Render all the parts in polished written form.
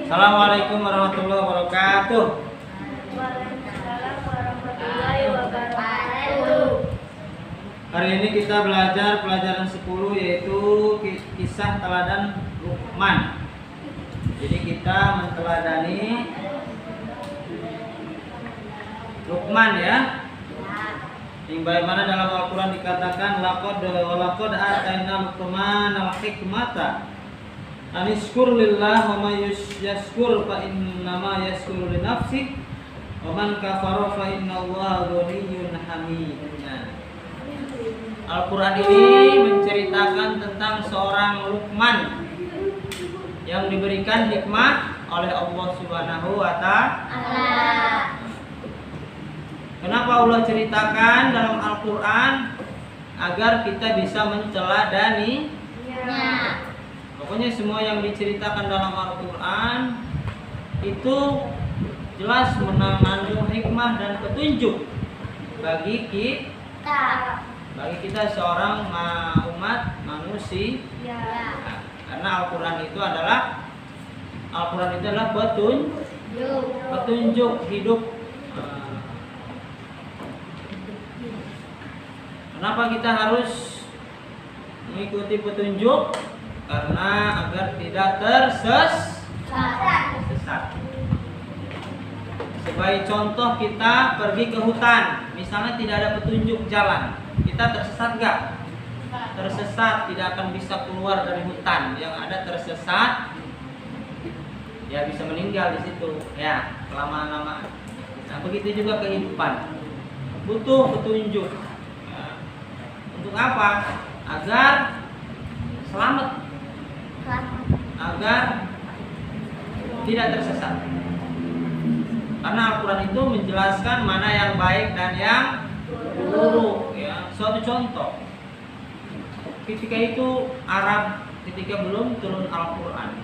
Assalamualaikum warahmatullahi wabarakatuh. Waalaikumsalam warahmatullahi wabarakatuh. Hari ini kita belajar pelajaran 10, yaitu kisah teladan Luqman. Jadi kita menteladani Luqman ya. Yang bagaimana dalam Al-Quran dikatakan laqad atayna Luqman al-hikmata anishkur lillah wa may yashkur fa innama yashkuru li nafsihi wa man kafara fa innallaha ghaniyyun hamid. Al-Quran ini menceritakan tentang seorang Luqman yang diberikan hikmah oleh Allah Subhanahu wa Ta'ala. Kenapa Allah ceritakan dalam Al-Quran? Agar kita bisa menteladani. Pokoknya semua yang diceritakan dalam Al-Quran itu jelas mengandung hikmah dan petunjuk bagi kita seorang umat manusia. Karena Al-Quran itu adalah petunjuk hidup. Kenapa kita harus mengikuti petunjuk? Karena agar tidak tersesat. Sebagai contoh, kita pergi ke hutan, misalnya tidak ada petunjuk jalan, kita tersesat nggak? Tersesat, tidak akan bisa keluar dari hutan. Yang ada tersesat, ya bisa meninggal di situ, ya lama-lama. Nah, begitu juga kehidupan, butuh petunjuk. Ya. Untuk apa? Agar selamat, agar tidak tersesat. Karena Al-Quran itu menjelaskan mana yang baik dan yang buruk. Ya, suatu contoh. Ketika itu Arab, ketika belum turun Al-Quran,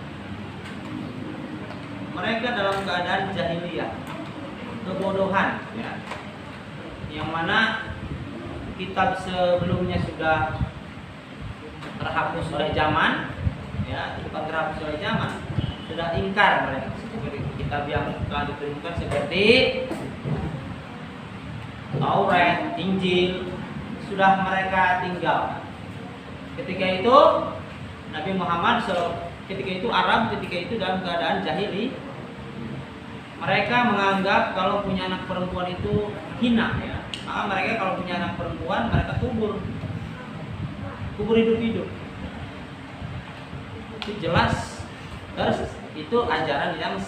mereka dalam keadaan jahiliyah, kebodohan, ya. Yang mana kitab sebelumnya sudah terhapus oleh zaman, ya, bukan terhapus oleh zaman, sudah ingkar mereka. Seperti kitab yang telah diturunkan seperti Taurat, Injil, sudah mereka tinggal. Ketika itu Nabi Muhammad ketika itu Arab ketika itu dalam keadaan jahili. Mereka menganggap kalau punya anak perempuan itu hina, ya. Maka mereka kalau punya anak perempuan mereka kubur hidup-hidup. Itu jelas itu ajaran yang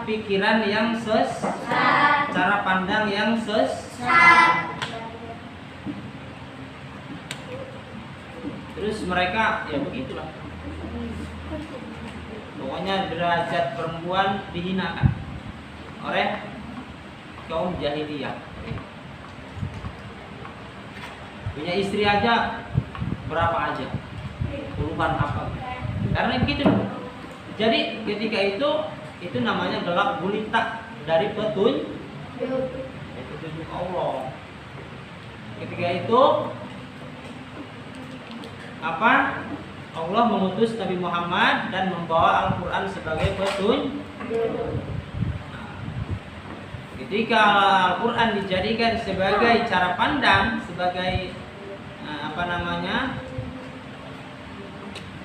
pikiran yang cara pandang yang Terus mereka ya begitulah. Pokoknya derajat perempuan dihinakan oleh kaum jahiliyah. Punya istri aja berapa aja, puluhan apa. Karena begitu. Jadi ketika itu namanya gelap gulita dari petunjuk Allah. Ketika itu Allah mengutus Nabi Muhammad dan membawa Al-Quran sebagai petunjuk. Ketika Al-Quran dijadikan sebagai cara pandang, sebagai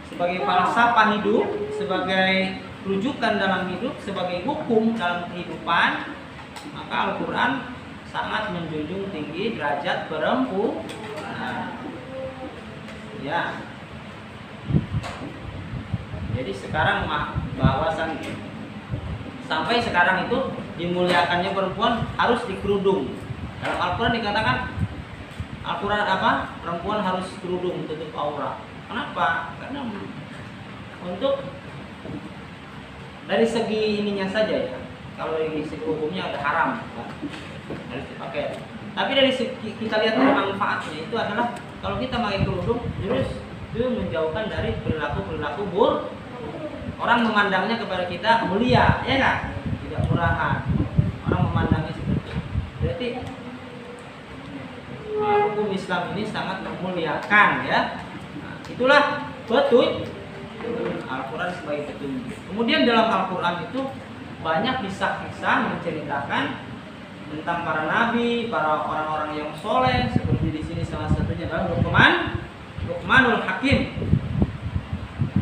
sebagai falsafah hidup, sebagai rujukan dalam hidup, sebagai hukum dalam kehidupan, maka Al-Quran sangat menjunjung tinggi derajat perempuan. Ya. Jadi sekarang bahwasan sampai sekarang itu dimuliakannya perempuan harus dikerudung. Dalam Al-Quran dikatakan perempuan harus kerudung tutup aurat. Kenapa? Karena untuk dari segi ininya saja ya. Kalau dari segi hukumnya ada haram, harus dipakai. Tapi dari segi kita lihat dari manfaatnya itu adalah kalau kita pakai kerudung, terus itu menjauhkan dari perilaku buruk. Orang memandangnya kepada kita mulia, ya nggak? Tidak murahan. Orang memandangnya seperti itu. Berarti hukum Islam ini sangat memuliakan, ya. Nah, itulah petunjuk Al-Quran sebagai petunjuk. Kemudian dalam Al-Quran itu banyak kisah-kisah menceritakan tentang para nabi, para orang-orang yang soleh. Seperti di sini salah satunya adalah Luqmanul Hakim.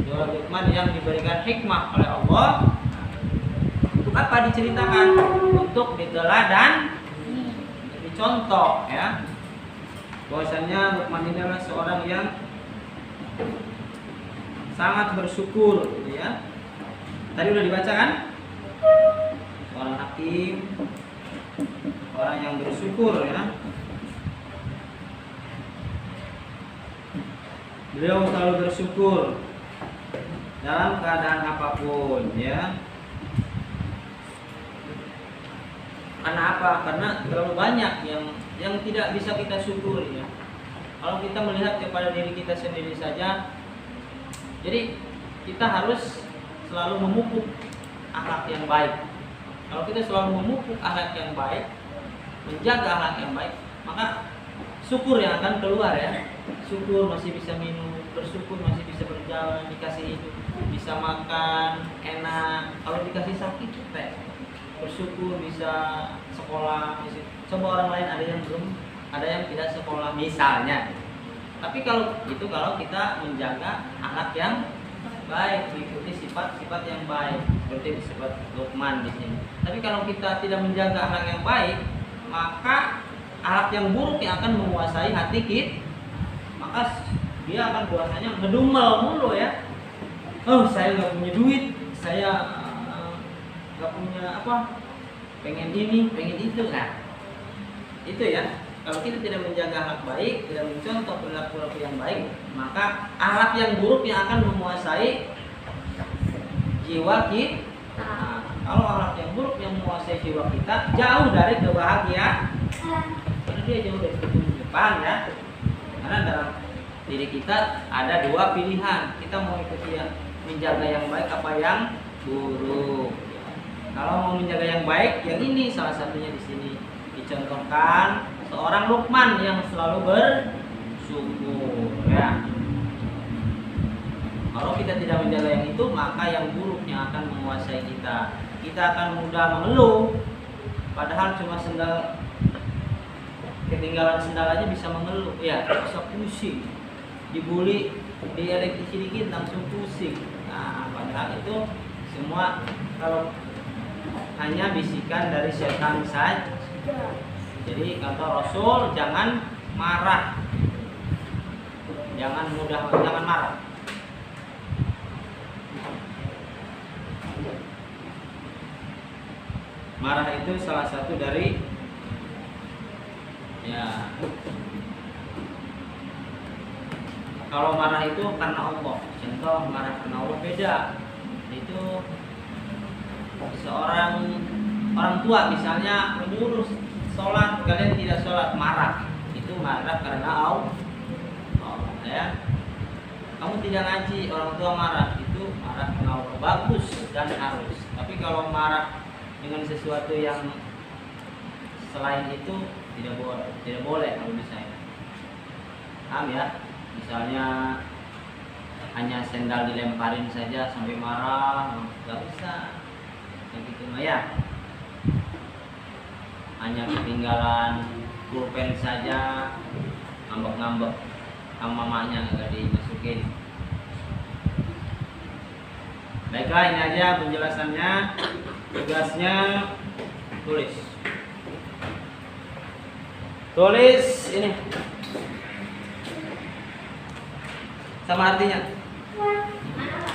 Luqman yang diberikan hikmah oleh Allah. Untuk apa diceritakan? Untuk diteladan, dicontoh ya. Bahwasanya Luqman ini adalah seorang yang sangat bersyukur gitu ya. Tadi udah dibaca kan? Seorang hakim, orang yang bersyukur ya. Beliau selalu bersyukur dalam keadaan apapun ya. Karena apa? Karena terlalu banyak yang tidak bisa kita syukuri ya. Kalau kita melihat kepada diri kita sendiri saja, jadi kita harus selalu memupuk akhlak yang baik. Kalau kita selalu memupuk akhlak yang baik, menjaga akhlak yang baik, maka syukur yang akan keluar ya. Syukur masih bisa minum, bersyukur masih bisa berjalan, dikasih hidup, bisa makan enak. Kalau dikasih sakit capek, bersyukur bisa sekolah. Coba orang lain ada yang belum, ada yang tidak sekolah misalnya. Tapi kalau kita menjaga akhlak yang baik, mengikuti sifat-sifat yang baik, seperti disebut Luqman di sini. Tapi kalau kita tidak menjaga akhlak yang baik, maka akhlak yang buruk yang akan menguasai hati kita. Maka dia akan bahwasanya ngedumel mulu ya. Oh, saya nggak punya duit, saya nggak punya apa, pengen ini, pengen itu kan. Itu ya. Kalau kita tidak menjaga akhlak baik, tidak mencontoh perilaku yang baik, maka akhlak yang buruk yang akan menguasai jiwa kita. Nah, kalau akhlak yang buruk yang menguasai jiwa kita, jauh dari kebahagiaan. Karena dia jauh dari depan ya. Karena dalam diri kita ada dua pilihan. Kita mau ikuti yang menjaga yang baik apa yang buruk. Kalau mau menjaga yang baik, yang ini salah satunya di sini dicontohkan seorang Luqman yang selalu bersyukur ya. Kalau kita tidak menjaga yang itu, maka yang buruk yang akan menguasai kita. Kita akan mudah mengeluh, padahal cuma sendal, ketinggalan sendal aja bisa mengeluh ya, bisa pusing. Dibully, diereksi dikit langsung pusing. Nah, padahal itu semua kalau hanya bisikan dari setan saja. Jadi kata Rasul, jangan marah, jangan marah. Marah itu salah satu dari ya. Kalau marah itu karena Allah. Contoh marah karena Allah beda. Itu seorang orang tua misalnya menyuruh sholat, kalian tidak sholat, marah. Itu marah karena Allah ya. Kamu tidak ngaji, orang tua marah, itu marah karena Allah. Bagus dan harus. Tapi kalau marah dengan sesuatu yang selain itu tidak boleh kalau misalnya. Paham ya? Misalnya hanya sendal dilemparin saja sampai marah, nggak bisa. Begitu mah ya. Hanya ketinggalan pulpen saja, ngambek-ngambek sama mamanya nggak dimasukin. Baiklah, ini aja penjelasannya. Tugasnya tulis ini sama artinya.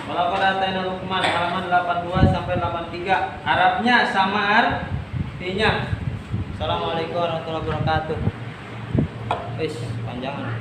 Kalau kata Luqman halaman 82 sampai 83, Arabnya sama artinya. Assalamualaikum warahmatullahi wabarakatuh. Panjangan.